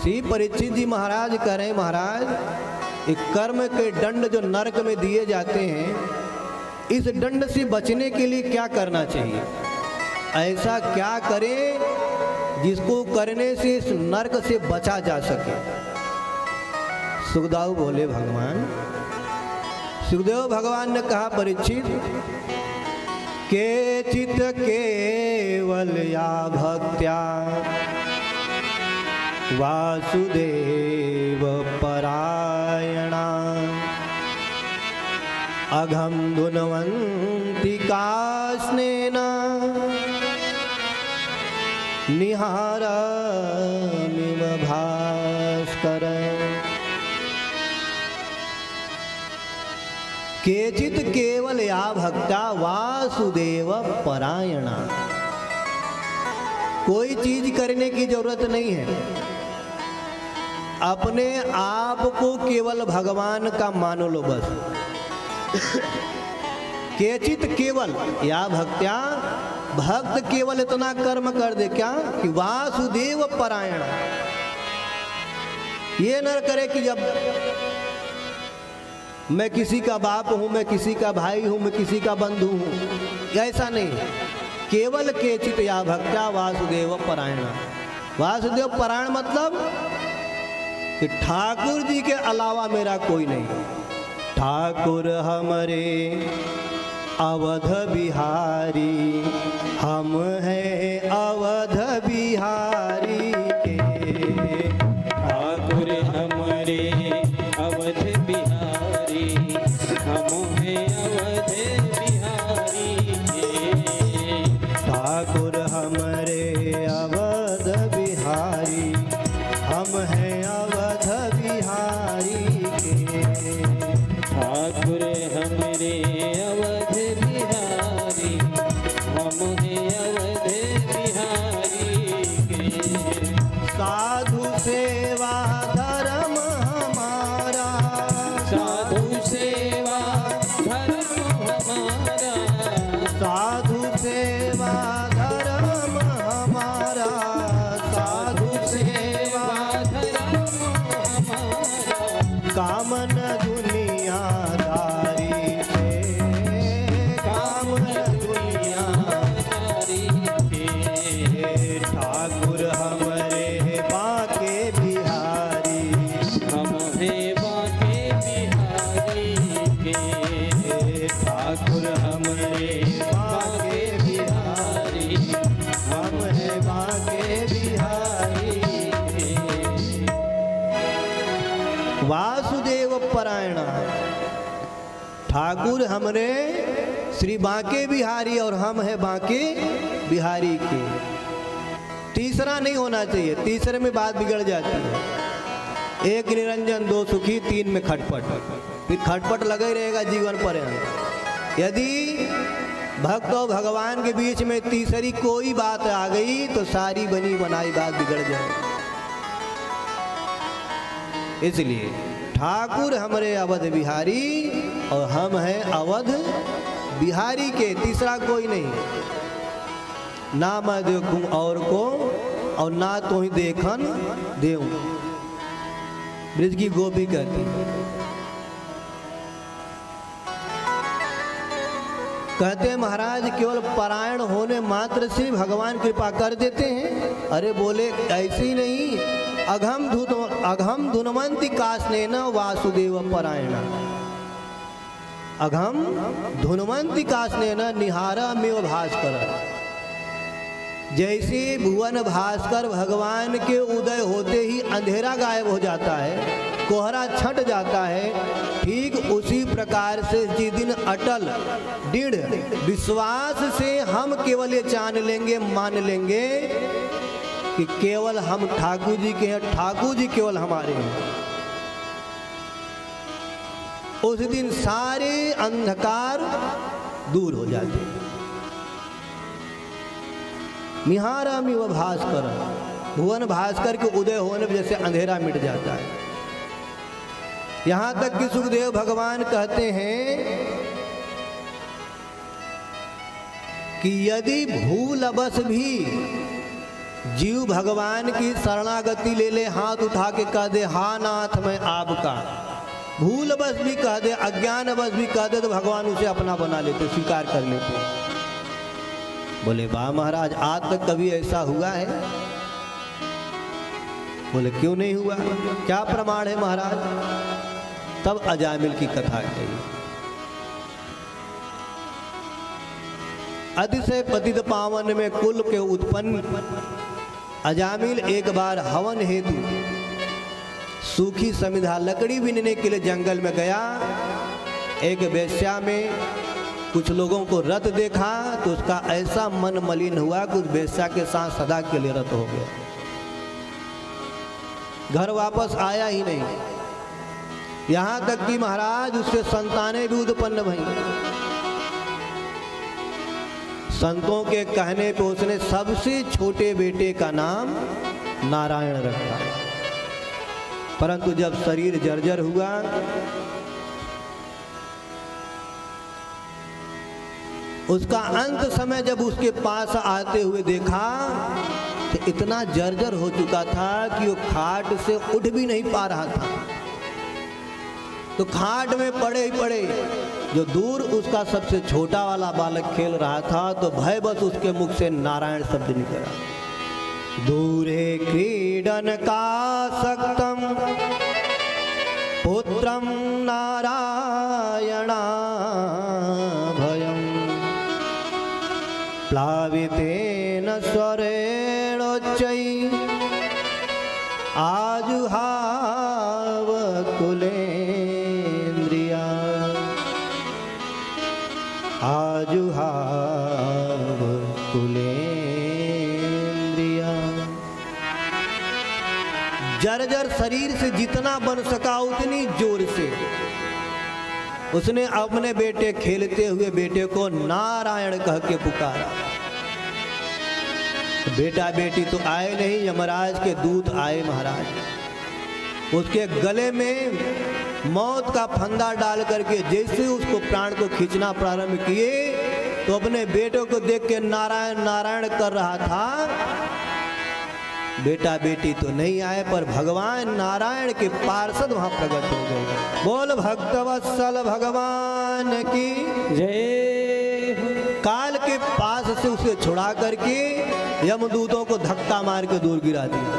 श्री परीक्षित जी महाराज कह रहे हैं, महाराज एक कर्म के दंड जो नरक में दिए जाते हैं, इस दंड से बचने के लिए क्या करना चाहिए? ऐसा क्या करें जिसको करने से इस नरक से बचा जा सके? सुखदेव बोले, भगवान, सुखदेव भगवान ने कहा, परीक्षित, केचित केवल या भक्त्या वासुदेव परायणा अघम धुनवंती कास्नेन निहारमिव भास्कर। केचित केवल या भक्ता वासुदेव परायणा। कोई चीज करने की जरूरत नहीं है, अपने आप को केवल भगवान का मान लो बस। केचित केवल या भक्त्या, भक्त केवल इतना कर्म कर दे क्या कि वासुदेव परायण। ये न करे कि जब मैं किसी का बाप हूं, मैं किसी का भाई हूं, मैं किसी का बंधु हूं, ऐसा नहीं। केवल केचित या भक्त्या वासुदेव परायण। वासुदेव परायण मतलब कि ठाकुर जी के अलावा मेरा कोई नहीं। ठाकुर हमरे अवध बिहारी, हम हैं अवध बिहारी के। ठाकुर हमरे अवध बिहारी, हम हैं अवध बिहारी के। ठाकुर हमरे अवध बिहारी, हम हैं अवध बिहारी के। ठाकुर हमरे अवध बिहारी, हम हैं अवध बिहारी के। साधु सेवा धर्म हमारा, साधु सेवा धर्म हमारा, साधु सेवा धर्म हमारा, साधु सेवा धर्म हमारा। कामन दुनियादारी से, कामन दुनियादारी के। ठाकुर हमरे बाके बिहारी, हम हैं बाके बिहारी के। ठाकुर हमरे बाके बिहारी, हम हैं बाके बिहारी के। वासुदेव परायण। ठाकुर हमरे श्री बांके बिहारी और हम हैं बांके बिहारी के। तीसरा नहीं होना चाहिए, तीसरे में बात बिगड़ जाती है। एक निरंजन, दो सुखी, तीन में खटपट, फिर खटपट लगा ही रहेगा जीवन पर्यंत। यदि भक्त और भगवान के बीच में तीसरी कोई बात आ गई तो सारी बनी बनाई बात बिगड़ जाए। इसलिए ठाकुर हमरे अवध बिहारी और हम हैं अवध बिहारी के। तीसरा कोई नहीं। ना मैं देखूं और को और ना तो ही देखन देऊं। ब्रज की गोपी कहती, कहते हैं महाराज केवल पारायण होने मात्र से भगवान कृपा कर देते हैं। अरे बोले ऐसे ही नहीं। अघम धुनवंती कास्नेन वासुदेव परायण। अघम धुनवंती कास्नेन निहारमिव भास्कर। जैसे भुवन भास्कर भगवान के उदय होते ही अंधेरा गायब हो जाता है, कोहरा छट जाता है, ठीक उसी प्रकार से जिस दिन अटल दृढ़ विश्वास से हम केवल ये जान लेंगे, मान लेंगे कि केवल हम ठाकुर जी के हैं, ठाकुर जी केवल हमारे हैं, उस दिन सारे अंधकार दूर हो जाते हैं। निहारमिव भास्कर। भुवन भास्कर के उदय होने पर जैसे अंधेरा मिट जाता है। यहां तक कि सुखदेव भगवान कहते हैं कि यदि भूलवश भी जीव भगवान की शरणागति ले ले, हाथ उठा के कह दे हा नाथ मैं आपका, भूल बस भी कह दे, अज्ञान बस भी कह दे, तो भगवान उसे अपना बना लेते, स्वीकार कर लेते। बोले वाह महाराज, आज तक कभी ऐसा हुआ है? बोले क्यों नहीं हुआ, क्या प्रमाण है महाराज? तब अजामिल की कथा कही। अतिशय पतित पावन में कुल के उत्पन्न अजामिल एक बार हवन हेतु सूखी समिधा लकड़ी बीनने के लिए जंगल में गया। एक वेश्या में कुछ लोगों को रत देखा तो उसका ऐसा मन मलिन हुआ कि उस वेश्या के साथ सदा के लिए रत हो गया, घर वापस आया ही नहीं। यहां तक कि महाराज उससे संतानें भी उत्पन्न भई। संतों के कहने पे उसने सबसे छोटे बेटे का नाम नारायण रखा। परंतु जब शरीर जर्जर हुआ, उसका अंत समय जब उसके पास आते हुए देखा तो इतना जर्जर हो चुका था कि वो खाट से उठ भी नहीं पा रहा था। तो खाट में पड़े ही पड़े, जो दूर उसका सबसे छोटा वाला बालक खेल रहा था, तो भयवश उसके मुख से नारायण शब्द निकला। दूरे क्रीडन का सक्तम पुत्रम नारायणा भयम प्लावितेन स्वरेणोच्चै आजुहाव कुलेन्द्रिया आजुहाव कुलेन्द्रिया। जर्जर शरीर से जितना बन सका उतनी जोर से उसने अपने बेटे खेलते हुए बेटे को नारायण कह के पुकारा। बेटा बेटी तो आए नहीं, यमराज के दूत आए महाराज। उसके गले में मौत का फंदा डाल करके जैसे उसको प्राण को खींचना प्रारंभ किए, तो अपने बेटे को देख के नारायण नारायण कर रहा था। बेटा बेटी तो नहीं आए, पर भगवान नारायण के पार्षद वहां प्रकट हो गए। बोल भक्तवत्सल भगवान की जय। काल के पास से उसे छुड़ा करके यमदूतों को धक्का मार के दूर गिरा दिया।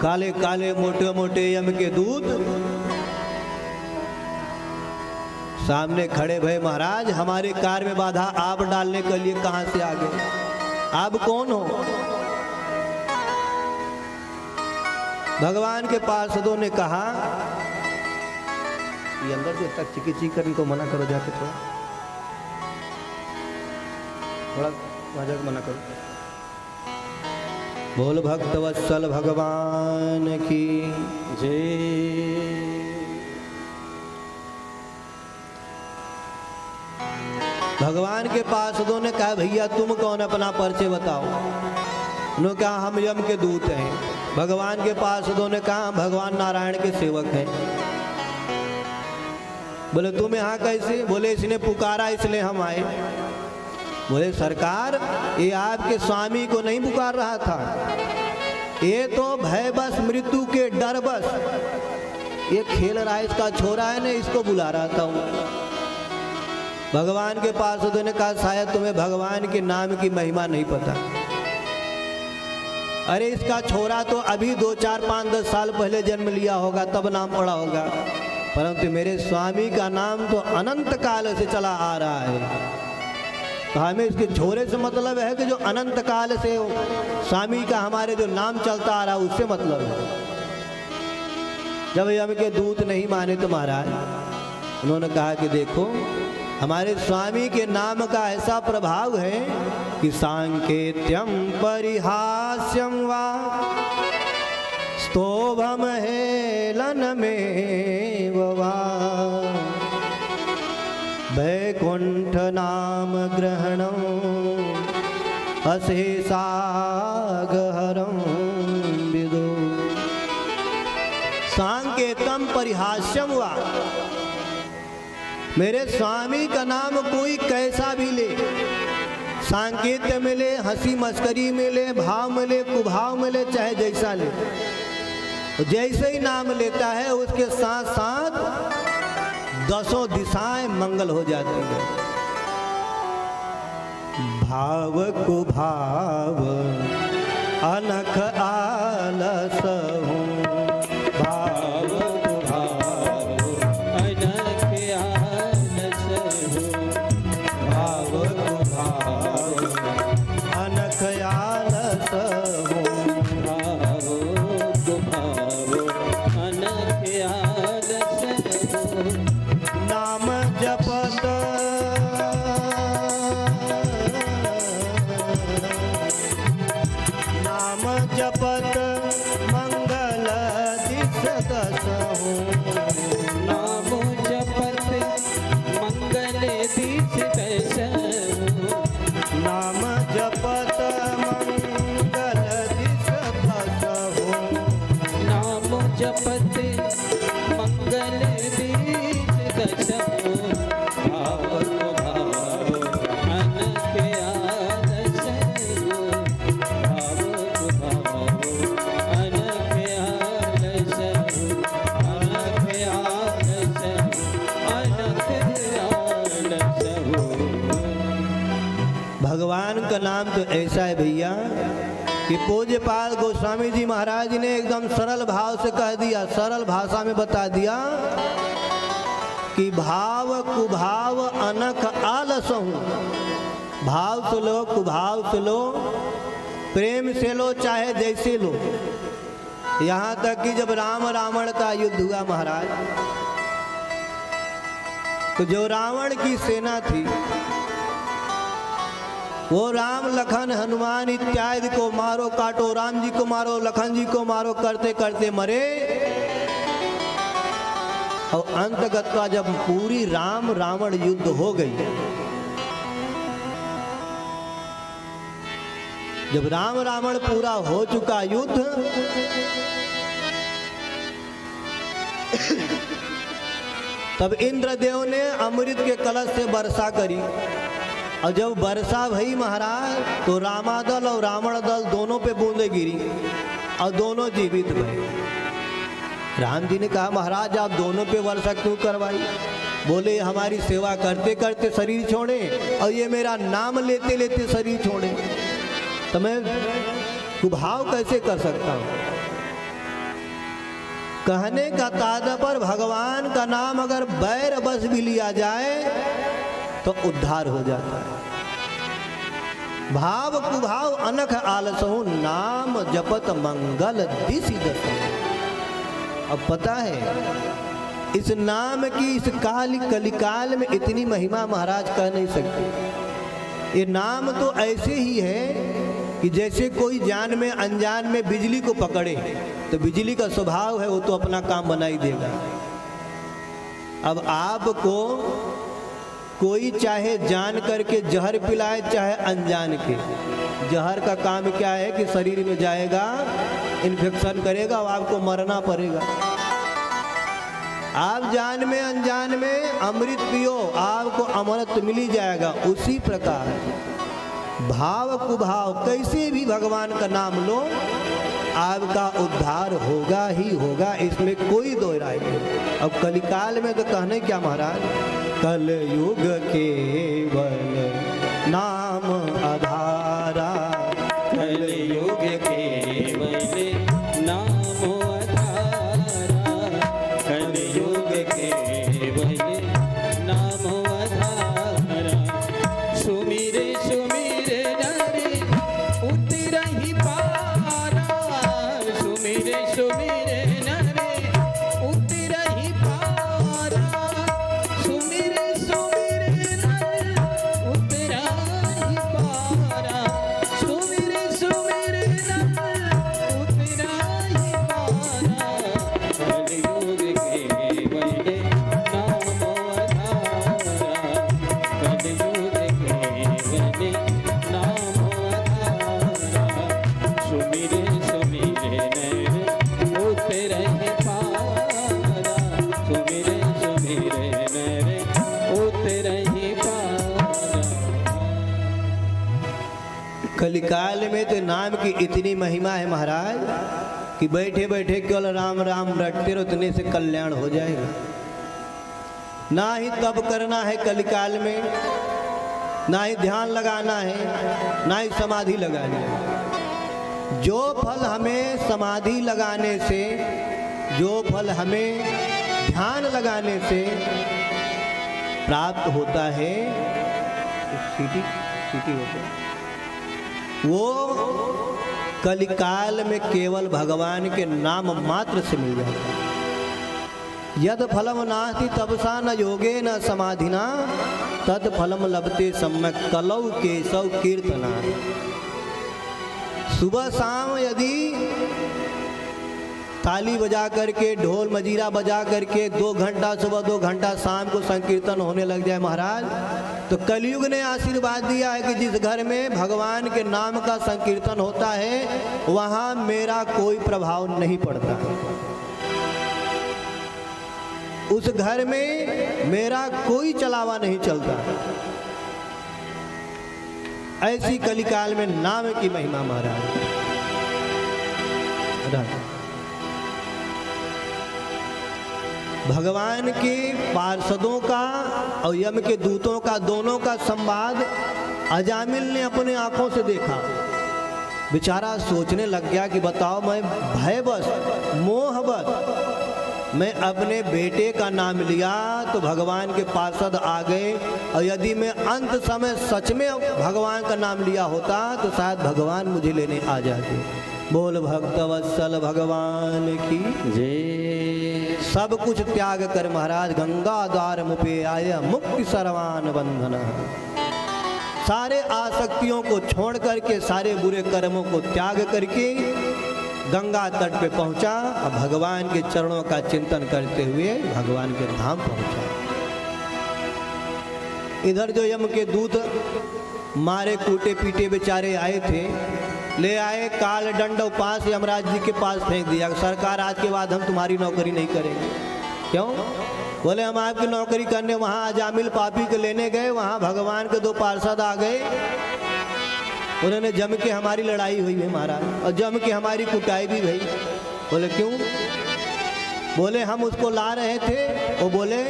काले काले मोटे मोटे यम के दूत सामने खड़े भय, महाराज हमारे कार्य में बाधा आप डालने के लिए कहां से आ गए? आप कौन हो? भगवान के पार्षदों ने कहा, ये अंदर जो तक चिकित्सी कर इनको मना करो, जाके थोड़ा वहां जाके मना करो। बोल भक्तवत्सल भगवान की जय। भगवान के पार्षदों ने कहा, भैया तुम कौन, अपना परिचय बताओ। उन्होंने कहा हम यम के दूत हैं। भगवान के पार्षदों ने कहा भगवान नारायण के सेवक हैं। बोले तुम यहाँ कैसे? बोले इसने पुकारा इसलिए हम आए। बोले सरकार ये आपके स्वामी को नहीं पुकार रहा था, ये तो भयबस मृत्यु के डर बस ये खेल रहा है, इसका छोरा है ना, इसको बुला रहा था। भगवान के पार्षदों ने कहा शायद तुम्हें भगवान के नाम की महिमा नहीं पता। अरे इसका छोरा तो अभी 2, 4, 5, 10 साल पहले जन्म लिया होगा, तब नाम पड़ा होगा, परंतु मेरे स्वामी का नाम तो अनंत काल से चला आ रहा है। तो हमें इसके छोरे से मतलब है कि जो अनंत काल से स्वामी का हमारे जो नाम चलता आ रहा है उससे मतलब है। जब यम के दूत नहीं माने तो महाराज उन्होंने कहा कि देखो हमारे स्वामी के नाम का ऐसा प्रभाव है कि सांकेत्यम परिहास्यम वा स्तोभम हेलन में वा वैकुंठ नाम ग्रहणम अशेषागहरम विदो। सांकेतम परिहास्यम वा, मेरे स्वामी का नाम कोई कैसा भी ले, सांकेत मिले, हंसी मस्करी मिले, भाव मिले, कुभाव मिले, चाहे जैसा ले, जैसे ही नाम लेता है उसके साथ साथ 10 दिशाएं मंगल हो जाती है। भाव कुभाव अनख आलस हूँ, भाव कुभाव अनख आलस हूँ, भाव कुभाव अनख आलस हूँ, भाव कुभाव अनख आलस हूँ, नाम जपत नाम जपत मंगल दिस दस हूँ, नाम जपत मंगल दिस दस हूँ, नाम जपत मंगल दिस दस हूँ, नाम जपत मंगल दिस दस हूँ, भाव कुभाव अनख आलस हूँ, भाव कुभाव अनख आलस हूँ, अनख आलस हूँ, अनख आलस हूँ। भगवान का नाम तो ऐसा है भैया कि पूज्यपाल गोस्वामी जी महाराज ने एकदम सरल भाव से कह दिया, सरल भाषा में बता दिया कि भाव कुभाव अनख आलस हूँ। भाव से लो, कुभाव से लो, प्रेम से लो, चाहे जैसे लो। यहाँ तक कि जब राम रावण का युद्ध हुआ महाराज, तो जो रावण की सेना थी वो राम लखन हनुमान इत्यादि को मारो काटो, राम जी को मारो, लखन जी को मारो करते करते मरे। और अंतगत का जब पूरी राम रावण युद्ध हो गई, जब राम रावण पूरा हो चुका युद्ध, तब इंद्रदेव ने अमृत के कलश से वर्षा करी। और जब वर्षा भई महाराज, तो रामादल और रावण दल दोनों पे बूंदे गिरी और दोनों जीवित भये। राम जी ने कहा महाराज आप दोनों पे वर्षा क्यों करवाई? बोले हमारी सेवा करते करते शरीर छोड़े और ये मेरा नाम लेते लेते शरीर छोड़े, तो मैं कुभाव कैसे कर सकता हूँ? कहने का तात्पर्य भगवान का नाम अगर बैर बस भी लिया जाए तो उद्धार हो जाता है। भाव कुभाव अनख आलसहु, नाम जपत मंगल दिसि दसहु। अब पता है इस नाम की इस कलिकाल में इतनी महिमा महाराज कह नहीं सकते। ये नाम तो ऐसे ही है कि जैसे कोई जान में अनजान में बिजली को पकड़े, तो बिजली का स्वभाव है वो तो अपना काम बना ही देगा। अब आपको कोई चाहे जान करके जहर पिलाए चाहे अनजान के, जहर का काम क्या है कि शरीर में जाएगा, इन्फेक्शन करेगा और आपको मरना पड़ेगा। आप जान में अनजान में अमृत पियो, आपको अमृत मिल ही जाएगा। उसी प्रकार भाव कुभाव कैसे भी भगवान का नाम लो, आपका उद्धार होगा ही होगा, इसमें कोई दो राय नहीं। अब कलिकाल में तो कहने क्या महाराज, कल युग केवल नाम आधारा, कल युग केवल नाम आधारा, कल युग केवल नाम आधारा। सुमिर सुमिर नरे उतरहि पारा, सुमिर सुमिर नरे उतरहि पारा, सुमिर सुमिर नरे उतरहि पारा। कलिकाल में तो नाम की इतनी महिमा है महाराज कि बैठे बैठे केवल राम राम रटते रहो, उतने से कल्याण हो जाएगा। ना ही तप करना है कलिकाल में, ना ही ध्यान लगाना है, ना ही समाधि लगानी है। जो फल हमें समाधि लगाने से, जो फल हमें ध्यान लगाने से प्राप्त होता है, सीटी होता है, वो कलिकाल में केवल भगवान के नाम मात्र से मिल जाता है। यद फलम नास्ति तपसा न योगे न समाधिना तद फलम लभते सम्यक कलौ केशव कीर्तना। सुबह शाम यदि ताली बजा करके, ढोल मजीरा बजा करके 2 घंटा सुबह 2 घंटा शाम को संकीर्तन होने लग जाए महाराज, तो कलयुग ने आशीर्वाद दिया है कि जिस घर में भगवान के नाम का संकीर्तन होता है वहां मेरा कोई प्रभाव नहीं पड़ता, उस घर में मेरा कोई चलावा नहीं चलता। ऐसी कलिकाल में नाम की महिमा महाराज। भगवान के पार्षदों का और यम के दूतों का, दोनों का संवाद अजामिल ने अपने आंखों से देखा। बेचारा सोचने लग गया कि बताओ, मैं भयवश मोहवश मैं अपने बेटे का नाम लिया तो भगवान के पार्षद आ गए, और यदि मैं अंत समय सच में भगवान का नाम लिया होता तो शायद भगवान मुझे लेने आ जाते। बोल भक्तवत्सल भगवान की जय। सब कुछ त्याग कर महाराज गंगा द्वार मुपे आय मुक्ति सर्वान बंधना। सारे आसक्तियों को छोड़ करके, सारे बुरे कर्मों को त्याग करके गंगा तट पे पहुंचा और भगवान के चरणों का चिंतन करते हुए भगवान के धाम पहुंचा। इधर जो यम के दूत मारे कूटे पीटे बेचारे आए थे, ले आए काल दंड पास यमराज जी के पास फेंक दिया। सरकार आज के बाद हम तुम्हारी नौकरी नहीं करेंगे। क्यों? बोले हम आपकी नौकरी करने वहां अजामिल पापी को लेने गए, वहां भगवान के 2 पार्षद आ गए, उन्होंने जम के हमारी लड़ाई हुई है महाराज, और जम के हमारी कुटाई भी हुई। बोले क्यों? बोले हम उसको ला रहे थे, वो बोले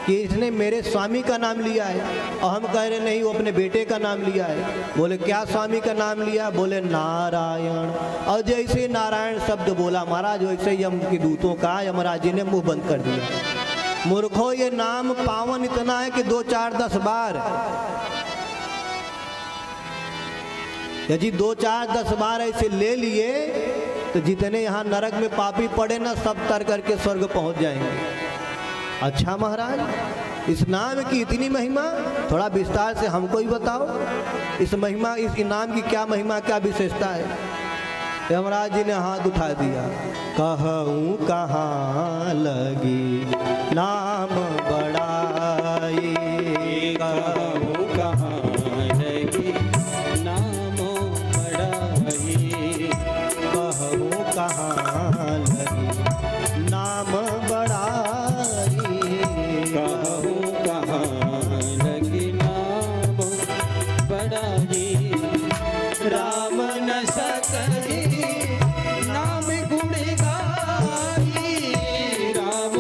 कि इसने मेरे स्वामी का नाम लिया है, और हम कह रहे नहीं वो अपने बेटे का नाम लिया है। बोले क्या स्वामी का नाम लिया? बोले नारायण। और जैसे नारायण शब्द बोला महाराज, वैसे यम के दूतों का यमराज जी ने मुंह बंद कर दिया। मूर्खो, ये नाम पावन इतना है कि 2, 4, 10 बार, यदि 2, 4, 10 बार ऐसे ले लिए तो जितने यहाँ नरक में पापी पड़े ना, सब तर करके स्वर्ग पहुंच जाएंगे। अच्छा महाराज, इस नाम की इतनी महिमा, थोड़ा विस्तार से हमको ही बताओ। इस महिमा, इस नाम की क्या महिमा, क्या विशेषता है? यमराज जी ने हाथ उठा दिया। कहूँ कहाँ लगी नाम बड़ाई, कहूँ कहाँ लगी नाम बड़ाई, कहूँ कहाँ लगी नाम बड़ाई, कहूँ कहाँ लगी नाम बड़ाई। राम न सकहि नाम गुण गाई, राम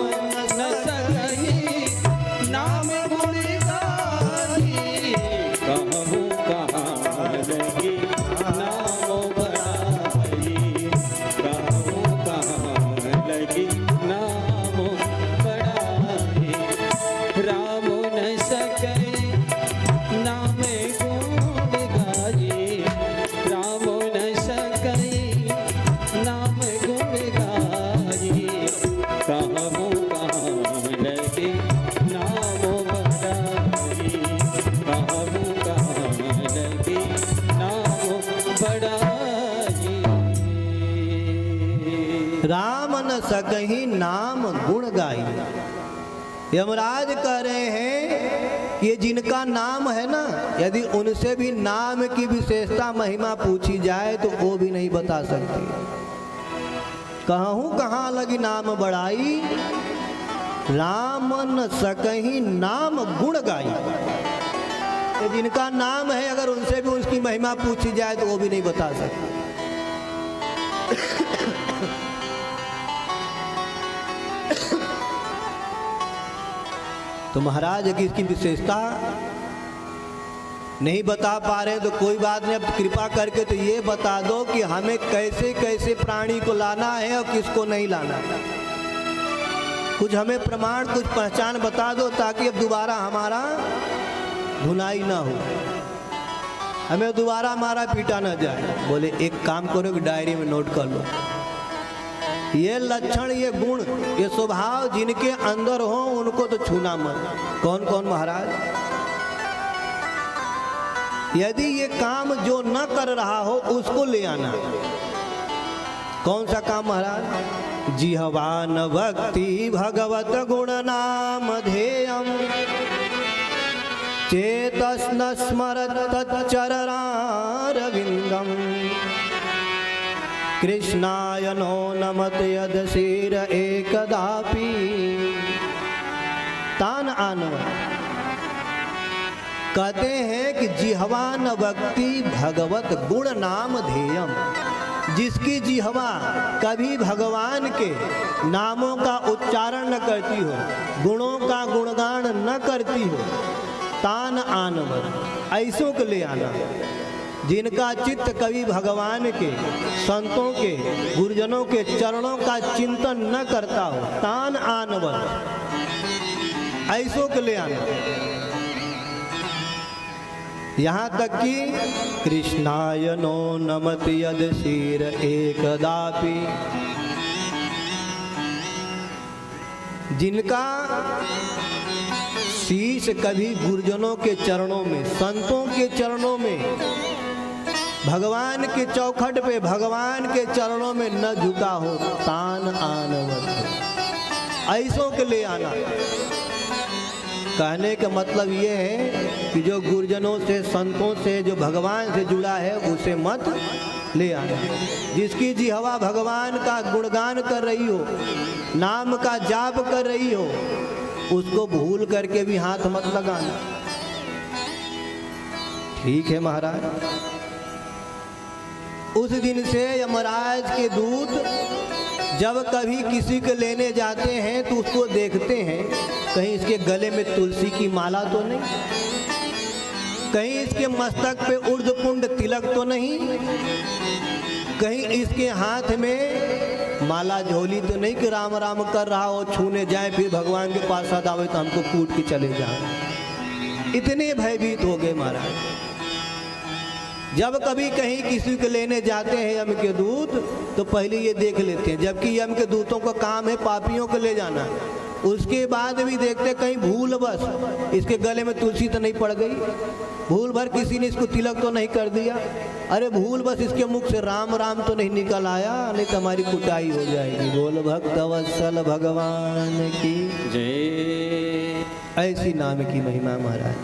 न सकहि नाम गुण गाई। कहूँ कहाँ लगी नाम बड़ाई, कहूँ कहाँ लगी नाम बड़ाई। राम न सकहि नाम गुण गाई, राम न सकहि नाम गुण गाई। कहूँ कहाँ लगी नाम बड़ाई, कहूँ कहाँ लगी नाम बड़ाई। राम न सकहि नाम गुण गाई। यमराज कह रहे हैं ये जिनका नाम है ना, यदि उनसे भी नाम की विशेषता महिमा पूछी जाए तो वो भी नहीं बता सकते। कहूँ कहाँ लगी नाम बड़ाई, राम न सकहि नाम गुण गाई। ये जिनका नाम है अगर उनसे भी उसकी महिमा पूछी जाए तो वो भी नहीं बता सकते। तो महाराज की इसकी विशेषता नहीं बता पा रहे तो कोई बात नहीं, अब कृपा करके तो ये बता दो कि हमें कैसे कैसे प्राणी को लाना है और किसको नहीं लाना है। कुछ हमें प्रमाण, कुछ पहचान बता दो ताकि अब दोबारा हमारा धुनाई ना हो, हमें दोबारा हमारा पीटा ना जाए। बोले एक काम करो कि डायरी में नोट कर लो, ये लक्षण, ये गुण, ये स्वभाव जिनके अंदर हो उनको तो छूना मत। कौन कौन महाराज? यदि ये काम जो न कर रहा हो उसको ले आना। कौन सा काम महाराज? जिह्वान भक्ति भगवत गुण नाम ध्येयम चेतस्न स्मरत तच्चरणारविंदम कृष्णाय नो नमत यदशीर एकदापि तान आनव। कहते हैं कि जिह्वान भक्ति भगवत गुण नाम ध्येयम, जिसकी जिह्वा कभी भगवान के नामों का उच्चारण न करती हो, गुणों का गुणगान न करती हो, तान आनवर, ऐसों को ले आना। जिनका चित्त कभी भगवान के, संतों के, गुरुजनों के चरणों का चिंतन न करता हो, तान आनवर, ऐसों को ले आना। यहाँ तक कि कृष्णाय नो नमत यदशीर एकदापि, जिनका शीश कभी गुरुजनों के चरणों में, संतों के चरणों में, भगवान के चौखट पे, भगवान के चरणों में न झुका हो, तान आनवत, ऐसों के ले आना। कहने का मतलब ये है कि जो गुरुजनों से, संतों से, जो भगवान से जुड़ा है उसे मत ले आना। जिसकी जिह्वा भगवान का गुणगान कर रही हो, नाम का जाप कर रही हो, उसको भूल करके भी हाथ मत लगाना। ठीक है महाराज। उस दिन से यमराज के दूत जब कभी किसी को लेने जाते हैं तो उसको देखते हैं, कहीं इसके गले में तुलसी की माला तो नहीं, कहीं इसके मस्तक पे ऊर्ध्वपुंड तिलक तो नहीं, कहीं इसके हाथ में माला झोली तो नहीं कि राम राम कर रहा हो, छूने जाए फिर भगवान के पास साथ आवे तो हमको कूट के चले जाए। इतने भयभीत हो गए महाराज। जब कभी कहीं किसी को लेने जाते हैं यम के दूत तो पहले ये देख लेते हैं, जबकि यम के दूतों का काम है पापियों को ले जाना, उसके बाद भी देखते कहीं भूल बस इसके गले में तुलसी तो नहीं पड़ गई, भूल भर किसी ने इसको तिलक तो नहीं कर दिया, अरे भूल बस इसके मुख से राम राम तो नहीं निकल आया, नहीं तो हमारी कुटाई हो जाएगी। बोल भक्त वत्सल भगवान की जय। ऐसी नाम की महिमा महाराज।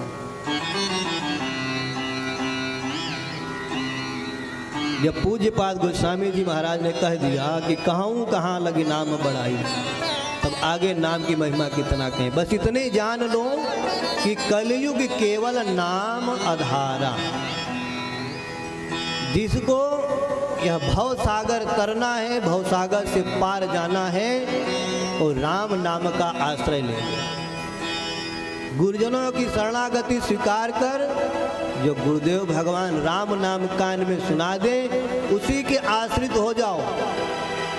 जब पूज्यपाद गोस्वामी जी महाराज ने कह दिया कि कहूँ कहाँ लगी नाम बढ़ाई, तब आगे नाम की महिमा कितना कहें। बस इतने जान लो कि कलयुग केवल नाम आधारा, जिसको यह भव सागर तरना है, भव सागर से पार जाना है, और राम नाम का आश्रय ले, गुरुजनों की शरणागति स्वीकार कर, जो गुरुदेव भगवान राम नाम कान में सुना दे उसी के आश्रित हो जाओ।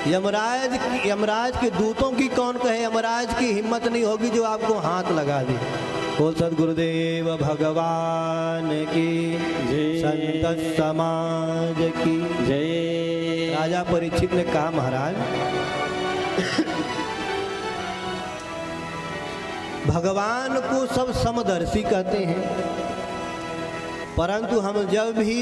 यमराज के दूतों की कौन कहे, यमराज की हिम्मत नहीं होगी जो आपको हाथ लगा दे। बोल सद्गुरुदेव भगवान की जय। संत समाज की जय। राजा परीक्षित ने कहा महाराज भगवान को सब समदर्शी कहते हैं, परंतु हम जब भी